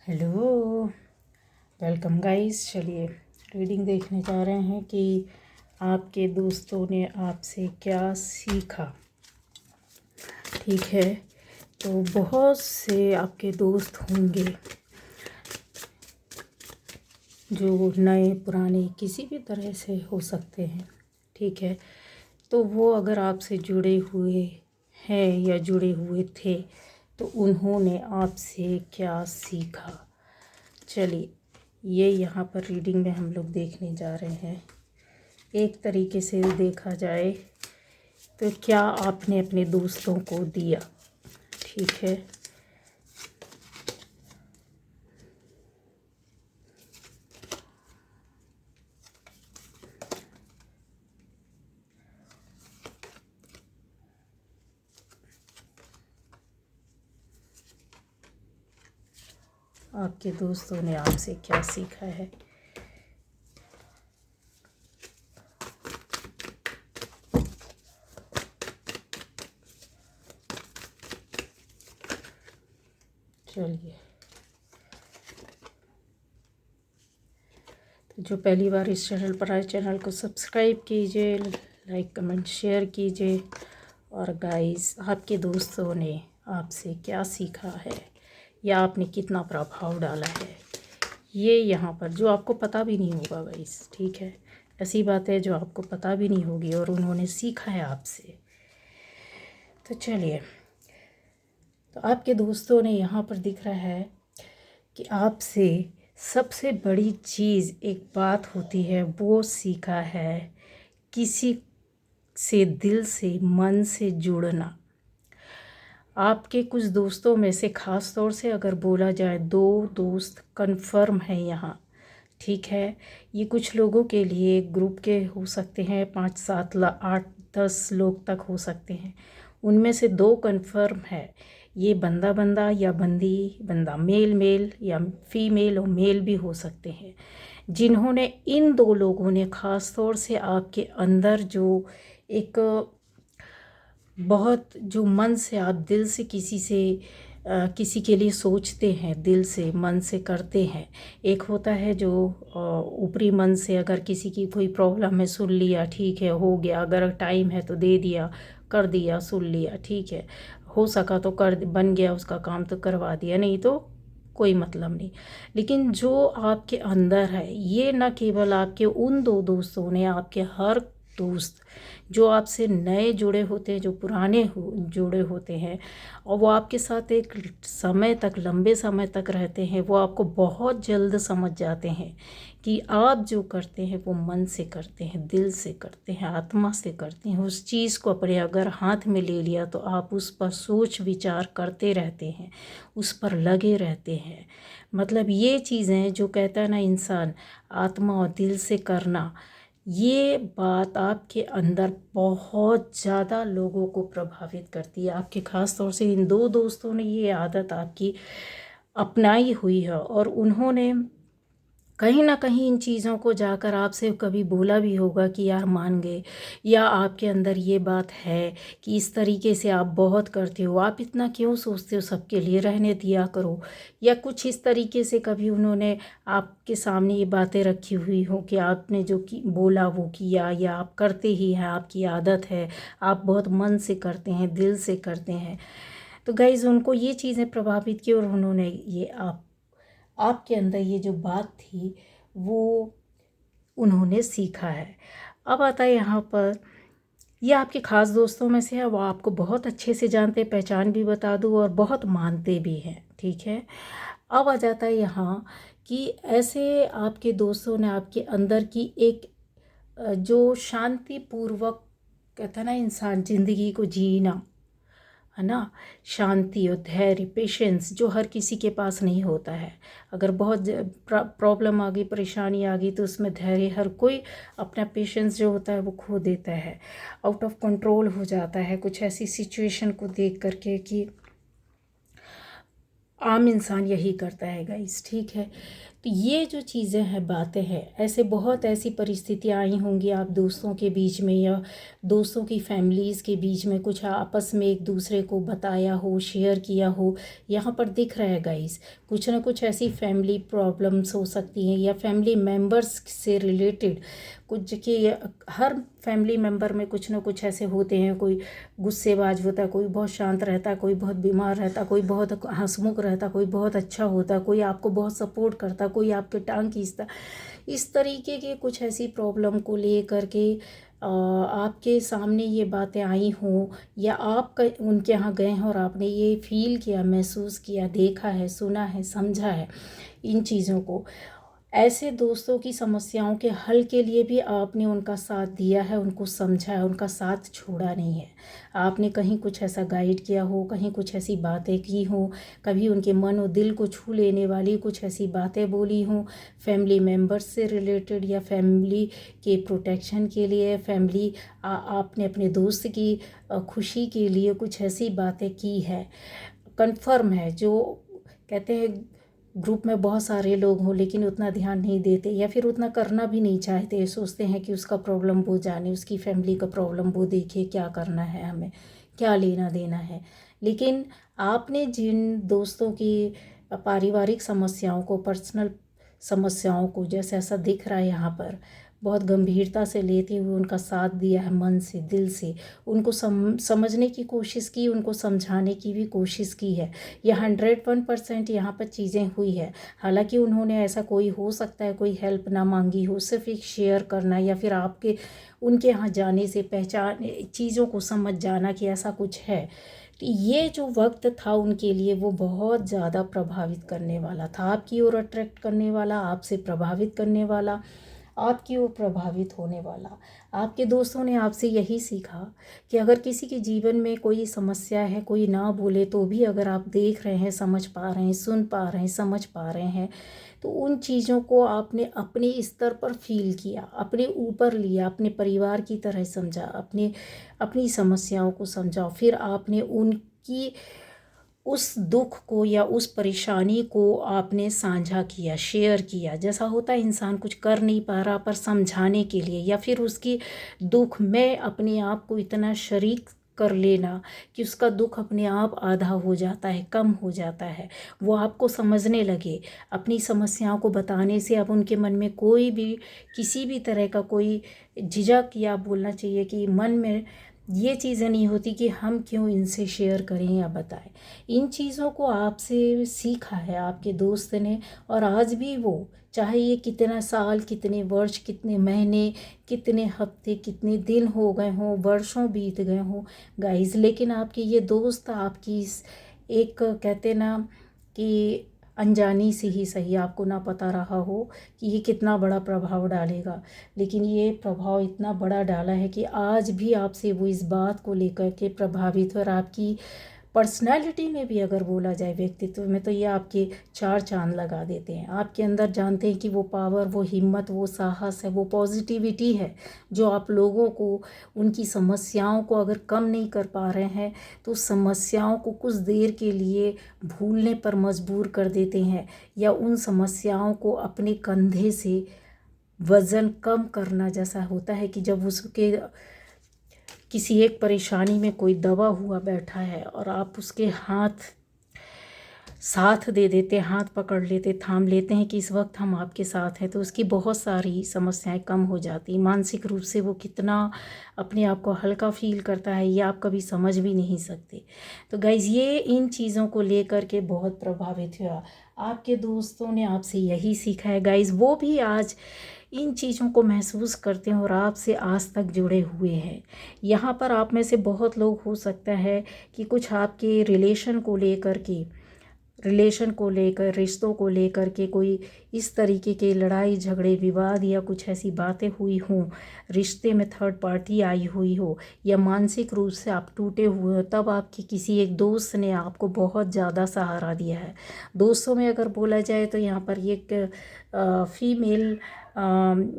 Hello, welcome guys. चलिए reading देखने जा रहे हैं कि आपके दोस्तों ने आपसे क्या सीखा। ठीक है, तो बहुत से आपके दोस्त होंगे जो नए पुराने किसी भी तरह से हो सकते हैं। ठीक है, तो वो अगर आपसे जुड़े हुए हैं या जुड़े हुए थे तो उन्होंने आपसे क्या सीखा। चलिए ये यहाँ पर रीडिंग में हम लोग देखने जा रहे हैं। एक तरीके से देखा जाए तो क्या आपने अपने दोस्तों को दिया। ठीक है, आपके दोस्तों ने आपसे क्या सीखा है। चलिए, तो जो पहली बार इस चैनल पर आए, चैनल को सब्सक्राइब कीजिए, लाइक कमेंट शेयर कीजिए। और गाइस, आपके दोस्तों ने आपसे क्या सीखा है या आपने कितना प्रभाव डाला है, ये यहाँ पर जो आपको पता भी नहीं होगा गाइस। ठीक है, ऐसी बात है जो आपको पता भी नहीं होगी और उन्होंने सीखा है आपसे। तो चलिए, तो आपके दोस्तों ने यहाँ पर दिख रहा है कि आपसे सबसे बड़ी चीज़ एक बात होती है, वो सीखा है किसी से दिल से मन से जुड़ना। आपके कुछ दोस्तों में से ख़ास तौर से अगर बोला जाए, 2 दोस्त कन्फर्म है यहाँ। ठीक है, ये कुछ लोगों के लिए ग्रुप के हो सकते हैं, 5 7 8 10 लोग तक हो सकते हैं। उनमें से 2 कन्फर्म है। ये बंदा बंदा या बंदी बंदा, मेल मेल या फीमेल और मेल भी हो सकते हैं, जिन्होंने इन 2 लोगों ने ख़ास तौर से आपके अंदर जो एक बहुत जो मन से आप दिल से किसी के लिए सोचते हैं, दिल से मन से करते हैं। एक होता है जो ऊपरी मन से अगर किसी की कोई प्रॉब्लम है, सुन लिया, ठीक है, हो गया, अगर टाइम है तो दे दिया, कर दिया, सुन लिया, ठीक है, हो सका तो कर, बन गया उसका काम तो करवा दिया, नहीं तो कोई मतलब नहीं। लेकिन जो आपके अंदर है, ये न केवल आपके उन 2 दोस्तों ने, आपके हर दोस्त जो आपसे नए जुड़े होते हैं, जो पुराने जुड़े होते हैं, और वो आपके साथ एक समय तक, लंबे समय तक रहते हैं, वो आपको बहुत जल्द समझ जाते हैं कि आप जो करते हैं वो मन से करते हैं, दिल से करते हैं, आत्मा से करते हैं। उस चीज़ को अपने अगर हाथ में ले लिया तो आप उस पर सोच विचार करते रहते हैं, उस पर लगे रहते हैं। मतलब ये चीज़ें जो कहता है ना इंसान, आत्मा और दिल से करना, ये बात आपके अंदर बहुत ज़्यादा लोगों को प्रभावित करती है। आपके ख़ास तौर से इन 2 दोस्तों ने ये आदत आपकी अपनाई हुई है और उन्होंने कहीं ना कहीं इन चीज़ों को जाकर आपसे कभी बोला भी होगा कि यार मान गए, या आपके अंदर ये बात है कि इस तरीके से आप बहुत करते हो, आप इतना क्यों सोचते हो, सबके लिए रहने दिया करो, या कुछ इस तरीके से कभी उन्होंने आपके सामने ये बातें रखी हुई हो कि आपने जो बोला वो किया, या आप करते ही हैं, आपकी आदत है, आप बहुत मन से करते हैं, दिल से करते हैं। तो गाइज़, उनको ये चीज़ें प्रभावित की और उन्होंने ये आपके अंदर ये जो बात थी वो उन्होंने सीखा है। अब आता है यहाँ पर, ये आपके ख़ास दोस्तों में से है, वो आपको बहुत अच्छे से जानते, पहचान भी बता दूँ, और बहुत मानते भी हैं। ठीक है, अब आ जाता है यहाँ कि ऐसे आपके दोस्तों ने आपके अंदर की एक जो शांतिपूर्वक, कहता है ना इंसान, ज़िंदगी को जीना, है ना, शांति और धैर्य, पेशेंस, जो हर किसी के पास नहीं होता है। अगर बहुत प्रॉब्लम आ गई, परेशानी आ गई, तो उसमें धैर्य, हर कोई अपना पेशेंस जो होता है वो खो देता है, आउट ऑफ कंट्रोल हो जाता है कुछ ऐसी सिचुएशन को देख करके कि आम इंसान यही करता है गाइस। ठीक है, तो ये जो चीज़ें हैं, बातें हैं, ऐसे बहुत ऐसी परिस्थितियाँ आई होंगी आप दोस्तों के बीच में या दोस्तों की फैमिलीज़ के बीच में, कुछ आपस में एक दूसरे को बताया हो, शेयर किया हो। यहाँ पर दिख रहा है गाइस, कुछ ना कुछ ऐसी फैमिली प्रॉब्लम्स हो सकती हैं या फैमिली मेम्बर्स से रिलेटेड कुछ, कि हर फैमिली मेम्बर में कुछ ना कुछ ऐसे होते हैं। कोई गुस्सेबाज होता है, कोई बहुत शांत रहता है, कोई बहुत बीमार रहता है, कोई बहुत हंसमुख रहता है, कोई बहुत अच्छा होता है, कोई आपको बहुत सपोर्ट करता है, कोई आपके टांग खींचता। इस तरीके के कुछ ऐसी प्रॉब्लम को लेकर के आपके सामने ये बातें आई हों, या आप उनके यहाँ गए हैं और आपने ये फील किया, महसूस किया, देखा है, सुना है, समझा है इन चीज़ों को। ऐसे दोस्तों की समस्याओं के हल के लिए भी आपने उनका साथ दिया है, उनको समझा है, उनका साथ छोड़ा नहीं है। आपने कहीं कुछ ऐसा गाइड किया हो, कहीं कुछ ऐसी बातें की हो, कभी उनके मन और दिल को छू लेने वाली कुछ ऐसी बातें बोली हों, फैमिली मेम्बर्स से रिलेटेड या फैमिली के प्रोटेक्शन के लिए, फैमिली आपने अपने दोस्त की खुशी के लिए कुछ ऐसी बातें की है। कन्फर्म है, जो कहते हैं ग्रुप में बहुत सारे लोग हों लेकिन उतना ध्यान नहीं देते या फिर उतना करना भी नहीं चाहते, सोचते हैं कि उसका प्रॉब्लम वो जाने, उसकी फैमिली का प्रॉब्लम वो देखे, क्या करना है, हमें क्या लेना देना है। लेकिन आपने जिन दोस्तों की पारिवारिक समस्याओं को, पर्सनल समस्याओं को, जैसे ऐसा दिख रहा है यहाँ पर, बहुत गंभीरता से लेते हुए उनका साथ दिया है, मन से, दिल से, उनको समझने की कोशिश की, उनको समझाने की भी कोशिश की है। यह 101% यहाँ पर चीज़ें हुई है। हालांकि उन्होंने ऐसा, कोई हो सकता है कोई हेल्प ना मांगी हो, सिर्फ एक शेयर करना या फिर आपके उनके यहाँ जाने से पहचान चीज़ों को समझ जाना कि ऐसा कुछ है। तो ये जो वक्त था उनके लिए वो बहुत ज़्यादा प्रभावित करने वाला था, आपकी ओर अट्रैक्ट करने वाला, आपसे प्रभावित करने वाला, आपकी ओर प्रभावित होने वाला। आपके दोस्तों ने आपसे यही सीखा कि अगर किसी के जीवन में कोई समस्या है, कोई ना बोले तो भी अगर आप देख रहे हैं, समझ पा रहे हैं, सुन पा रहे हैं, समझ पा रहे हैं, तो उन चीज़ों को आपने अपने स्तर पर फील किया, अपने ऊपर लिया, अपने परिवार की तरह समझा, अपनी समस्याओं को समझा, फिर आपने उनकी उस दुख को या उस परेशानी को आपने साझा किया, शेयर किया। जैसा होता है इंसान कुछ कर नहीं पा रहा पर समझाने के लिए, या फिर उसकी दुख में अपने आप को इतना शरीक कर लेना कि उसका दुख अपने आप आधा हो जाता है, कम हो जाता है, वो आपको समझने लगे। अपनी समस्याओं को बताने से अब उनके मन में कोई भी, किसी भी तरह का कोई झिझक, या बोलना चाहिए कि मन में ये चीज़ें नहीं होती कि हम क्यों इनसे शेयर करें या बताएं। इन चीज़ों को आपसे सीखा है आपके दोस्त ने, और आज भी वो, चाहे ये कितना साल, कितने वर्ष, कितने महीने, कितने हफ्ते, कितने दिन हो गए हों, वर्षों बीत गए हों गाइस, लेकिन आपके ये दोस्त आपकी एक, कहते ना कि अनजानी से ही सही, आपको ना पता रहा हो कि ये कितना बड़ा प्रभाव डालेगा, लेकिन ये प्रभाव इतना बड़ा डाला है कि आज भी आपसे वो इस बात को लेकर के प्रभावित, और आपकी पर्सनालिटी में भी अगर बोला जाए, व्यक्तित्व में, तो ये आपके 4 चांद लगा देते हैं। आपके अंदर जानते हैं कि वो पावर, वो हिम्मत, वो साहस है, वो पॉजिटिविटी है जो आप लोगों को, उनकी समस्याओं को अगर कम नहीं कर पा रहे हैं तो समस्याओं को कुछ देर के लिए भूलने पर मजबूर कर देते हैं, या उन समस्याओं को अपने कंधे से वज़न कम करना, जैसा होता है कि जब उसके किसी एक परेशानी में कोई दबा हुआ बैठा है और आप उसके साथ दे देते, हाथ पकड़ लेते, थाम लेते हैं कि इस वक्त हम आपके साथ हैं, तो उसकी बहुत सारी समस्याएं कम हो जाती। मानसिक रूप से वो कितना अपने आप को हल्का फील करता है ये आप कभी समझ भी नहीं सकते। तो गाइज़, ये इन चीज़ों को लेकर के बहुत प्रभावित हुआ। आपके दोस्तों ने आपसे यही सीखा है गाइज़, वो भी आज इन चीज़ों को महसूस करते हैं और आपसे आज तक जुड़े हुए हैं। यहाँ पर आप में से बहुत लोग, हो सकता है कि कुछ आपके रिलेशन को लेकर, रिश्तों को लेकर के कोई इस तरीके के लड़ाई झगड़े, विवाद या कुछ ऐसी बातें हुई हों, रिश्ते में थर्ड पार्टी आई हुई हो, या मानसिक रूप से आप टूटे हुए हो, तब आपके किसी एक दोस्त ने आपको बहुत ज़्यादा सहारा दिया है। दोस्तों में अगर बोला जाए तो यहाँ पर एक फीमेल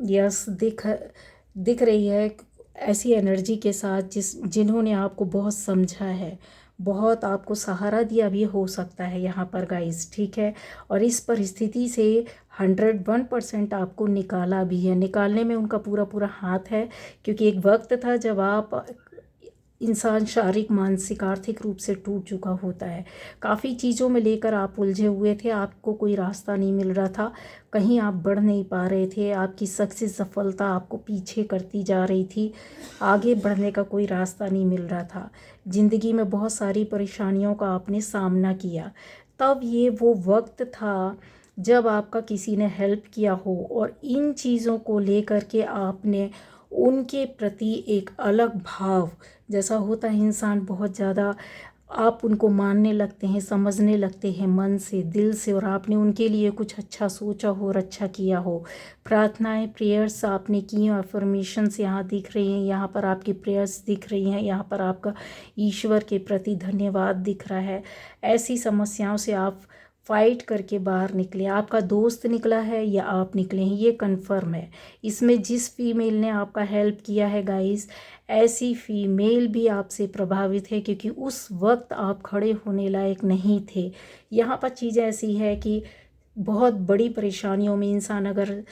यस दिख रही है, ऐसी एनर्जी के साथ जिन्होंने आपको बहुत समझा है, बहुत आपको सहारा दिया भी हो सकता है यहाँ पर गाइस, ठीक है। और इस परिस्थिति से 101% आपको निकाला भी है, निकालने में उनका पूरा पूरा हाथ है। क्योंकि एक वक्त था जब आप इंसान शारीरिक, मानसिक, आर्थिक रूप से टूट चुका होता है। काफ़ी चीज़ों में लेकर आप उलझे हुए थे, आपको कोई रास्ता नहीं मिल रहा था, कहीं आप बढ़ नहीं पा रहे थे, आपकी सक्सेस, सफलता आपको पीछे करती जा रही थी, आगे बढ़ने का कोई रास्ता नहीं मिल रहा था। ज़िंदगी में बहुत सारी परेशानियों का आपने सामना किया। तब ये वो वक्त था जब आपका किसी ने हेल्प किया हो और इन चीज़ों को लेकर के आपने उनके प्रति एक अलग भाव, जैसा होता है इंसान बहुत ज़्यादा, आप उनको मानने लगते हैं, समझने लगते हैं मन से, दिल से, और आपने उनके लिए कुछ अच्छा सोचा हो और अच्छा किया हो। प्रार्थनाएं, प्रेयर्स आपने की, अफर्मेशंस यहाँ दिख रही हैं, यहाँ पर आपकी प्रेयर्स दिख रही हैं, यहाँ पर आपका ईश्वर के प्रति धन्यवाद दिख रहा है। ऐसी समस्याओं से आप फाइट करके बाहर निकले। आपका दोस्त निकला है या आप निकले हैं, ये कन्फर्म है। इसमें जिस फीमेल ने आपका हेल्प किया है गाइस, ऐसी फीमेल भी आपसे प्रभावित है, क्योंकि उस वक्त आप खड़े होने लायक नहीं थे। यहाँ पर चीज़ ऐसी है कि बहुत बड़ी परेशानियों में इंसान अगर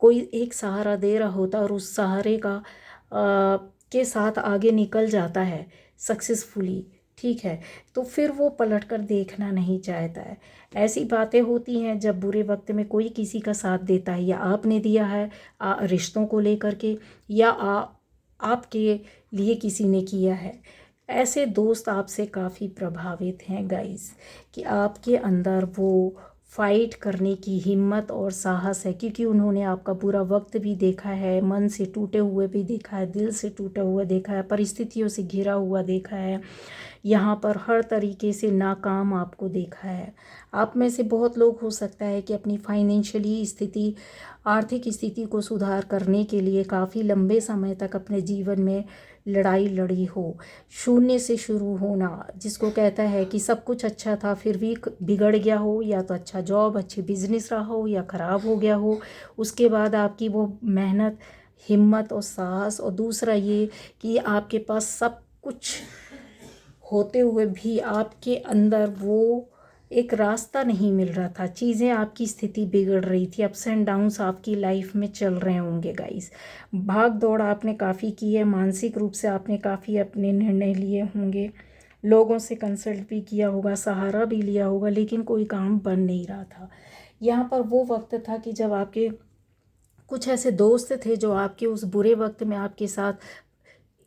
कोई एक सहारा दे रहा होता और उस सहारे का के साथ आगे निकल जाता है सक्सेसफुली, ठीक है, तो फिर वो पलट कर देखना नहीं चाहता है। ऐसी बातें होती हैं जब बुरे वक्त में कोई किसी का साथ देता है, या आपने दिया है रिश्तों को लेकर के, या आपके लिए किसी ने किया है। ऐसे दोस्त आपसे काफ़ी प्रभावित हैं गाइस, कि आपके अंदर वो फाइट करने की हिम्मत और साहस है, क्योंकि उन्होंने आपका बुरा वक्त भी देखा है, मन से टूटे हुए भी देखा है, दिल से टूटा हुआ देखा है, परिस्थितियों से घिरा हुआ देखा है, यहाँ पर हर तरीके से नाकाम आपको देखा है। आप में से बहुत लोग हो सकता है कि अपनी फाइनेंशियली स्थिति, आर्थिक स्थिति को सुधार करने के लिए काफ़ी लंबे समय तक अपने जीवन में लड़ाई लड़ी हो। शून्य से शुरू होना, जिसको कहता है कि सब कुछ अच्छा था फिर भी बिगड़ गया हो, या तो अच्छा जॉब, अच्छी बिजनेस रहा हो, या ख़राब हो गया हो। उसके बाद आपकी वो मेहनत, हिम्मत और साहस, और दूसरा ये कि आपके पास सब कुछ होते हुए भी आपके अंदर वो एक रास्ता नहीं मिल रहा था, चीज़ें, आपकी स्थिति बिगड़ रही थी, अप्स एंड डाउन्स आपकी लाइफ में चल रहे होंगे गाइस। भाग दौड़ आपने काफ़ी की है, मानसिक रूप से आपने काफ़ी अपने निर्णय लिए होंगे, लोगों से कंसल्ट भी किया होगा, सहारा भी लिया होगा, लेकिन कोई काम बन नहीं रहा था। यहाँ पर वो वक्त था कि जब आपके कुछ ऐसे दोस्त थे जो आपके उस बुरे वक्त में आपके साथ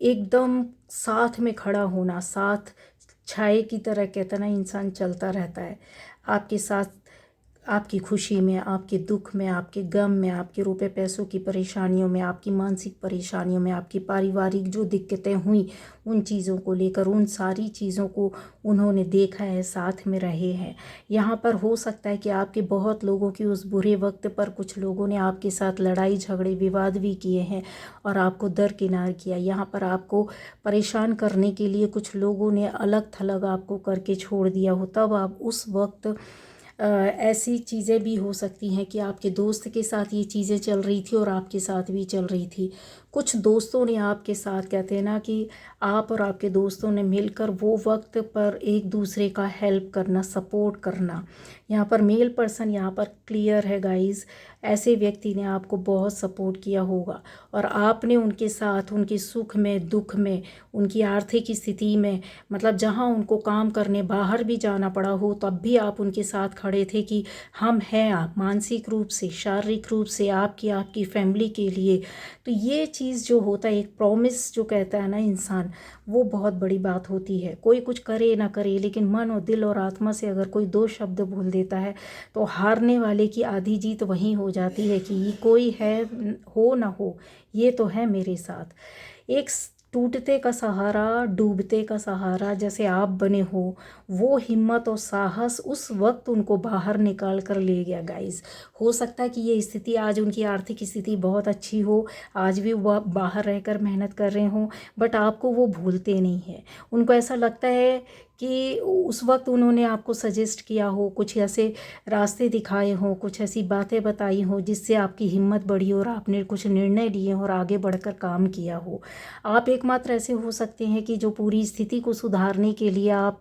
एकदम साथ में खड़ा होना, साथ छाए की तरह, कहता ना इंसान चलता रहता है आपके साथ, आपकी खुशी में, आपके दुख में, आपके गम में, आपके रुपए पैसों की परेशानियों में, आपकी मानसिक परेशानियों में, आपकी पारिवारिक जो दिक्कतें हुई उन चीज़ों को लेकर, उन सारी चीज़ों को उन्होंने देखा है, साथ में रहे हैं। यहाँ पर हो सकता है कि आपके बहुत लोगों की उस बुरे वक्त पर कुछ लोगों ने आपके साथ लड़ाई झगड़े विवाद भी किए हैं और आपको दरकिनार किया। यहाँ पर आपको परेशान करने के लिए कुछ लोगों ने अलग थलग आपको करके छोड़ दिया हो। तब आप उस वक्त ऐसी चीज़ें भी हो सकती हैं कि आपके दोस्त के साथ ये चीज़ें चल रही थी और आपके साथ भी चल रही थी। कुछ दोस्तों ने आपके साथ, कहते हैं ना कि आप और आपके दोस्तों ने मिलकर वो वक्त पर एक दूसरे का हेल्प करना, सपोर्ट करना। यहाँ पर मेल पर्सन यहाँ पर क्लियर है गाइस, ऐसे व्यक्ति ने आपको बहुत सपोर्ट किया होगा और आपने उनके साथ, उनके सुख में, दुख में, उनकी आर्थिक स्थिति में, मतलब जहाँ उनको काम करने बाहर भी जाना पड़ा हो तब भी आप उनके साथ खड़े थे कि हम हैं, आप मानसिक रूप से, शारीरिक रूप से आपकी फैमिली के लिए। तो ये चीज़ जो होता है, एक प्रॉमिस जो कहता है ना इंसान, वो बहुत बड़ी बात होती है। कोई कुछ करे ना करे, लेकिन मन और दिल और आत्मा से अगर कोई दो शब्द बोल देता है तो हारने वाले की आधी जीत वहीं हो जाती है कि ये कोई है, हो ना हो, ये तो है मेरे साथ। एक टूटते का सहारा, डूबते का सहारा जैसे आप बने हो, वो हिम्मत और साहस उस वक्त उनको बाहर निकाल कर ले गया गाइस। हो सकता है कि ये स्थिति, आज उनकी आर्थिक स्थिति बहुत अच्छी हो, आज भी वो बाहर रहकर मेहनत कर रहे हों, बट आपको वो भूलते नहीं हैं। उनको ऐसा लगता है कि उस वक्त उन्होंने आपको सजेस्ट किया हो, कुछ ऐसे रास्ते दिखाए हों, कुछ ऐसी बातें बताई हों जिससे आपकी हिम्मत बढ़ी और आपने कुछ निर्णय लिए और आगे बढ़कर काम किया हो। आप एकमात्र ऐसे हो सकते हैं कि जो पूरी स्थिति को सुधारने के लिए आप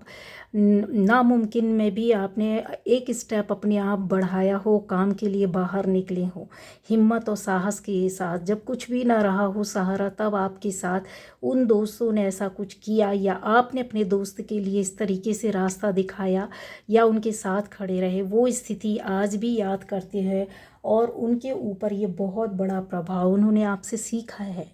नामुमकिन में भी आपने एक स्टेप अपने आप बढ़ाया हो, काम के लिए बाहर निकले हो हिम्मत और साहस के साथ। जब कुछ भी ना रहा हो सहारा, तब आपके साथ उन दोस्तों ने ऐसा कुछ किया या आपने अपने दोस्त के लिए इस तरीके से रास्ता दिखाया या उनके साथ खड़े रहे, वो स्थिति आज भी याद करते हैं और उनके ऊपर ये बहुत बड़ा प्रभाव उन्होंने आपसे सीखा है।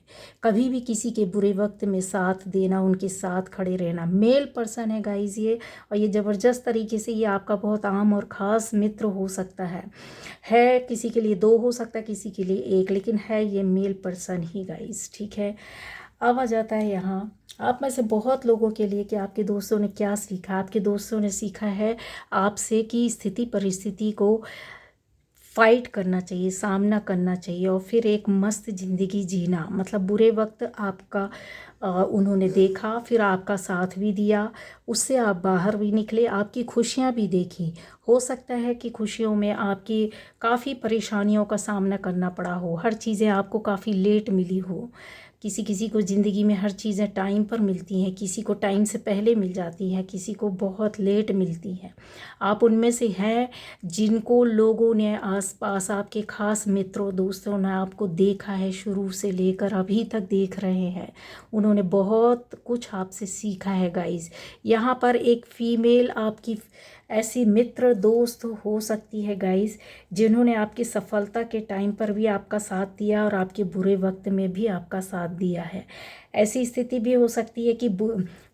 कभी भी किसी के बुरे वक्त में साथ देना, उनके साथ खड़े रहना। मेल पर्सन है गाइज ये, और ये ज़बरदस्त तरीके से ये आपका बहुत आम और ख़ास मित्र हो सकता है किसी के लिए दो हो सकता है, किसी के लिए एक, लेकिन है ये मेल पर्सन ही गाइज, ठीक है। अब आ जाता है यहाँ आप में से बहुत लोगों के लिए कि आपके दोस्तों ने क्या सीखा। आपके दोस्तों ने सीखा है आपसे कि स्थिति परिस्थिति को फाइट करना चाहिए, सामना करना चाहिए और फिर एक मस्त ज़िंदगी जीना। मतलब बुरे वक्त आपका उन्होंने देखा, फिर आपका साथ भी दिया, उससे आप बाहर भी निकले, आपकी खुशियाँ भी देखी। हो सकता है कि खुशियों में आपकी काफ़ी परेशानियों का सामना करना पड़ा हो, हर चीज़ें आपको काफ़ी लेट मिली हो। किसी किसी को ज़िंदगी में हर चीज़ें टाइम पर मिलती हैं, किसी को टाइम से पहले मिल जाती हैं, किसी को बहुत लेट मिलती हैं। आप उनमें से हैं जिनको लोगों ने आसपास, आपके खास मित्रों दोस्तों ने आपको देखा है, शुरू से लेकर अभी तक देख रहे हैं। उन्होंने बहुत कुछ आपसे सीखा है गाइस। यहाँ पर एक फीमेल आपकी ऐसी मित्र दोस्त हो सकती है गाइस, जिन्होंने आपकी सफलता के टाइम पर भी आपका साथ दिया और आपके बुरे वक्त में भी आपका साथ दिया है। ऐसी स्थिति भी हो सकती है कि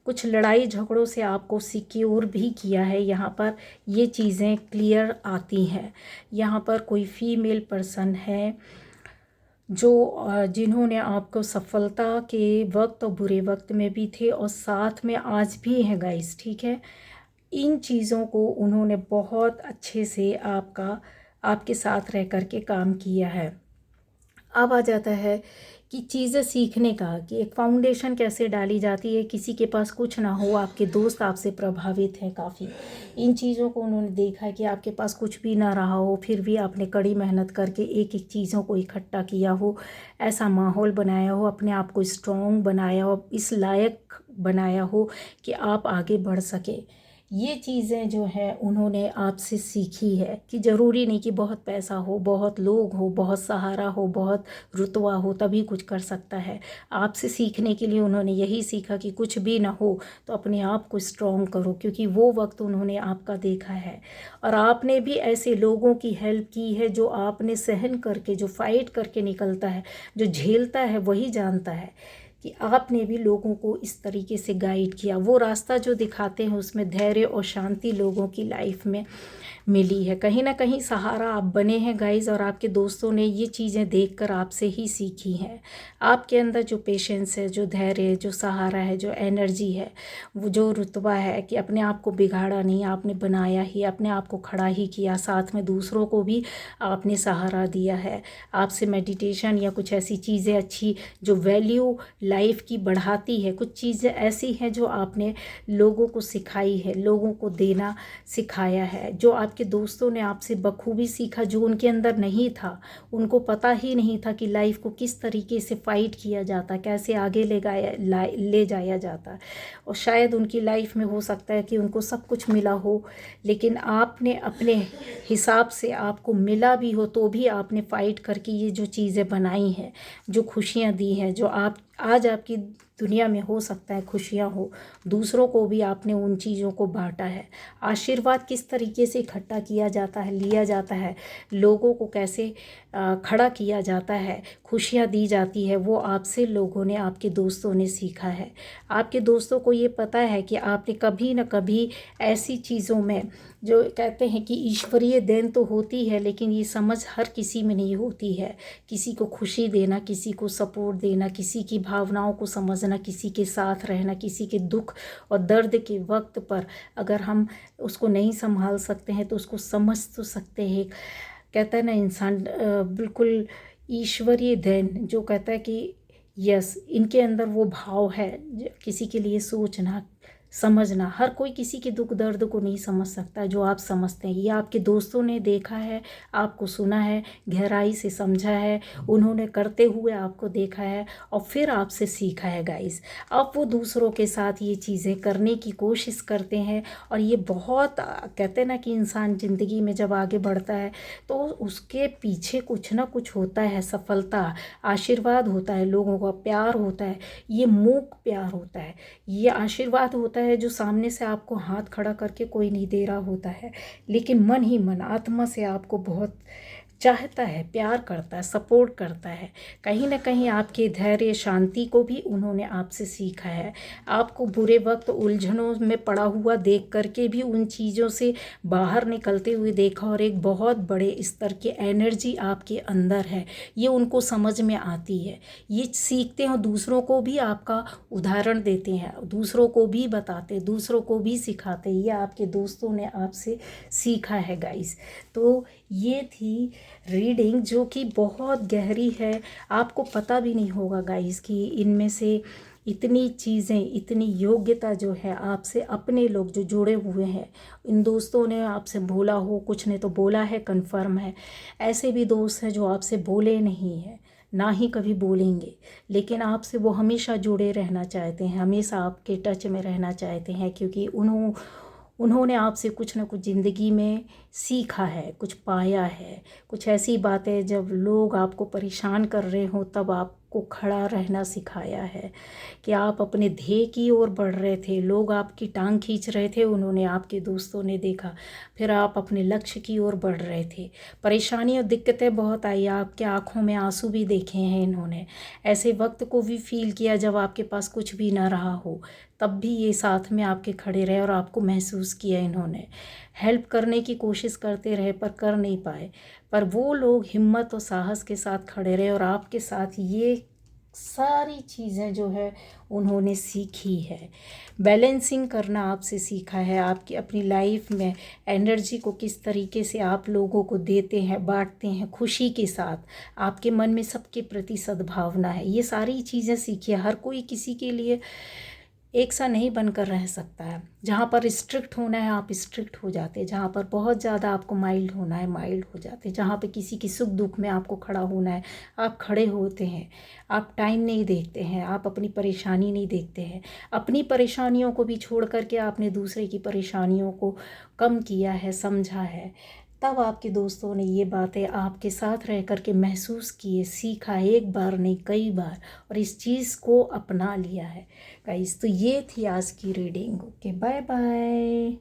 कुछ लड़ाई झगड़ों से आपको सिक्योर भी किया है। यहाँ पर ये चीज़ें क्लियर आती हैं। यहाँ पर कोई फीमेल पर्सन है जो जिन्होंने आपको सफलता के वक्त और बुरे वक्त में भी थे और साथ में आज भी हैं गाइस, ठीक है। इन चीज़ों को उन्होंने बहुत अच्छे से आपके साथ रह कर के काम किया है। अब आ जाता है कि चीज़ें सीखने का, कि एक फाउंडेशन कैसे डाली जाती है। किसी के पास कुछ ना हो, आपके दोस्त आपसे प्रभावित हैं काफ़ी। इन चीज़ों को उन्होंने देखा है कि आपके पास कुछ भी ना रहा हो, फिर भी आपने कड़ी मेहनत करके एक एक चीज़ों को इकट्ठा किया हो, ऐसा माहौल बनाया हो, अपने आप को स्ट्रॉन्ग बनाया हो, इस लायक बनाया हो कि आप आगे बढ़ सके। ये चीज़ें जो है उन्होंने आपसे सीखी है कि ज़रूरी नहीं कि बहुत पैसा हो, बहुत लोग हो, बहुत सहारा हो, बहुत रुतबा हो तभी कुछ कर सकता है। आपसे सीखने के लिए उन्होंने यही सीखा कि कुछ भी ना हो तो अपने आप को स्ट्रॉन्ग करो, क्योंकि वो वक्त उन्होंने आपका देखा है और आपने भी ऐसे लोगों की हेल्प की है जो आपने सहन करके, जो फाइट करके निकलता है, जो झेलता है वही जानता है कि आपने भी लोगों को इस तरीके से गाइड किया। वो रास्ता जो दिखाते हैं उसमें धैर्य और शांति लोगों की लाइफ में मिली है। कहीं ना कहीं सहारा आप बने हैं गाइज, और आपके दोस्तों ने ये चीज़ें देखकर आपसे ही सीखी हैं। आपके अंदर जो पेशेंस है, जो धैर्य है, जो सहारा है, जो एनर्जी है, वो जो रुतबा है कि अपने आप को बिगाड़ा नहीं, आपने बनाया ही, अपने आप को खड़ा ही किया, साथ में दूसरों को भी आपने सहारा दिया है। आपसे मेडिटेशन या कुछ ऐसी चीज़ें अच्छी जो वैल्यू लाइफ की बढ़ाती है, कुछ चीज़ें ऐसी हैं जो आपने लोगों को सिखाई है, लोगों को देना सिखाया है, जो आपके दोस्तों ने आपसे बखूबी सीखा, जो उनके अंदर नहीं था। उनको पता ही नहीं था कि लाइफ को किस तरीके से फाइट किया जाता, कैसे आगे ले जाया जाता। और शायद उनकी लाइफ में हो सकता है कि उनको सब कुछ मिला हो, लेकिन आपने अपने हिसाब से, आपको मिला भी हो तो भी आपने फ़ाइट करके ये जो चीज़ें बनाई हैं, जो खुशियाँ दी हैं, जो आप आज आपकी दुनिया में हो सकता है खुशियाँ हो, दूसरों को भी आपने उन चीज़ों को बांटा है। आशीर्वाद किस तरीके से इकट्ठा किया जाता है, लिया जाता है, लोगों को कैसे खड़ा किया जाता है, खुशियाँ दी जाती है, वो आपसे लोगों ने, आपके दोस्तों ने सीखा है। आपके दोस्तों को ये पता है कि आपने कभी न कभी ऐसी चीज़ों में, जो कहते हैं कि ईश्वरीय देन तो होती है लेकिन ये समझ हर किसी में नहीं होती है। किसी को खुशी देना, किसी को सपोर्ट देना, किसी की भावनाओं को समझना, किसी के साथ रहना, किसी के दुख और दर्द के वक्त पर अगर हम उसको नहीं संभाल सकते हैं तो उसको समझ तो सकते हैं। कहता है ना इंसान, बिल्कुल ईश्वरीय देन, जो कहता है कि यस, इनके अंदर वो भाव है किसी के लिए सोचना, समझना। हर कोई किसी के दुख दर्द को नहीं समझ सकता जो आप समझते हैं। ये आपके दोस्तों ने देखा है, आपको सुना है, गहराई से समझा है, उन्होंने करते हुए आपको देखा है और फिर आपसे सीखा है गाइस। अब वो दूसरों के साथ ये चीज़ें करने की कोशिश करते हैं और ये बहुत कहते हैं ना कि इंसान ज़िंदगी में जब आगे बढ़ता है तो उसके पीछे कुछ ना कुछ होता है, सफलता, आशीर्वाद होता है, लोगों का प्यार होता है। ये मूक प्यार होता है, ये आशीर्वाद होता है जो सामने से आपको हाथ खड़ा करके कोई नहीं दे रहा होता है, लेकिन मन ही मन आत्मा से आपको बहुत चाहता है, प्यार करता है, सपोर्ट करता है। कहीं ना कहीं आपके धैर्य शांति को भी उन्होंने आपसे सीखा है। आपको बुरे वक्त उलझनों में पड़ा हुआ देख करके भी उन चीज़ों से बाहर निकलते हुए देखा और एक बहुत बड़े स्तर की एनर्जी आपके अंदर है, ये उनको समझ में आती है। ये सीखते हैं, दूसरों को भी आपका उदाहरण देते हैं, दूसरों को भी बताते, दूसरों को भी सिखाते। ये आपके दोस्तों ने आपसे सीखा है गाइस। तो ये थी रीडिंग जो कि बहुत गहरी है, आपको पता भी नहीं होगा गाइस कि इनमें से इतनी चीज़ें, इतनी योग्यता जो है आपसे अपने लोग जो जुड़े हुए हैं, इन दोस्तों ने आपसे बोला हो, कुछ ने तो बोला है, कन्फर्म है। ऐसे भी दोस्त हैं जो आपसे बोले नहीं हैं, ना ही कभी बोलेंगे, लेकिन आपसे वो हमेशा जुड़े रहना चाहते हैं, हमेशा आपके टच में रहना चाहते हैं, क्योंकि उन्होंने आपसे कुछ ना कुछ ज़िंदगी में सीखा है, कुछ पाया है, कुछ ऐसी बातें जब लोग आपको परेशान कर रहे हों तब आपको खड़ा रहना सिखाया है कि आप अपने ध्येय की ओर बढ़ रहे थे, लोग आपकी टांग खींच रहे थे, उन्होंने, आपके दोस्तों ने देखा, फिर आप अपने लक्ष्य की ओर बढ़ रहे थे। परेशानी और दिक्कतें बहुत आई, आपके आँखों में आंसू भी देखे हैं इन्होंने, ऐसे वक्त को भी फील किया जब आपके पास कुछ भी ना रहा हो, तब भी ये साथ में आपके खड़े रहे और आपको महसूस किया इन्होंने। हेल्प करने की कोशिश करते रहे पर कर नहीं पाए, पर वो लोग हिम्मत और साहस के साथ खड़े रहे और आपके साथ ये सारी चीज़ें जो है उन्होंने सीखी है। बैलेंसिंग करना आपसे सीखा है, आपकी अपनी लाइफ में एनर्जी को किस तरीके से आप लोगों को देते हैं, बांटते हैं खुशी के साथ, आपके मन में सबके प्रति सद्भावना है, ये सारी चीज़ें सीखी है। हर कोई किसी के लिए एक सा नहीं बनकर रह सकता है। जहाँ पर स्ट्रिक्ट होना है आप स्ट्रिक्ट हो जाते, जहाँ पर बहुत ज़्यादा आपको माइल्ड होना है माइल्ड हो जाते, जहाँ पे किसी की सुख दुख में आपको खड़ा होना है आप खड़े होते हैं। आप टाइम नहीं देखते हैं, आप अपनी परेशानी नहीं देखते हैं, अपनी परेशानियों को भी छोड़ करके आपने दूसरे की परेशानियों को कम किया है, समझा है। तब आपके दोस्तों ने ये बातें आपके साथ रह कर के महसूस किए, सीखा, एक बार नहीं कई बार, और इस चीज़ को अपना लिया है गाइस। तो ये थी आज की रीडिंग। Okay, bye bye.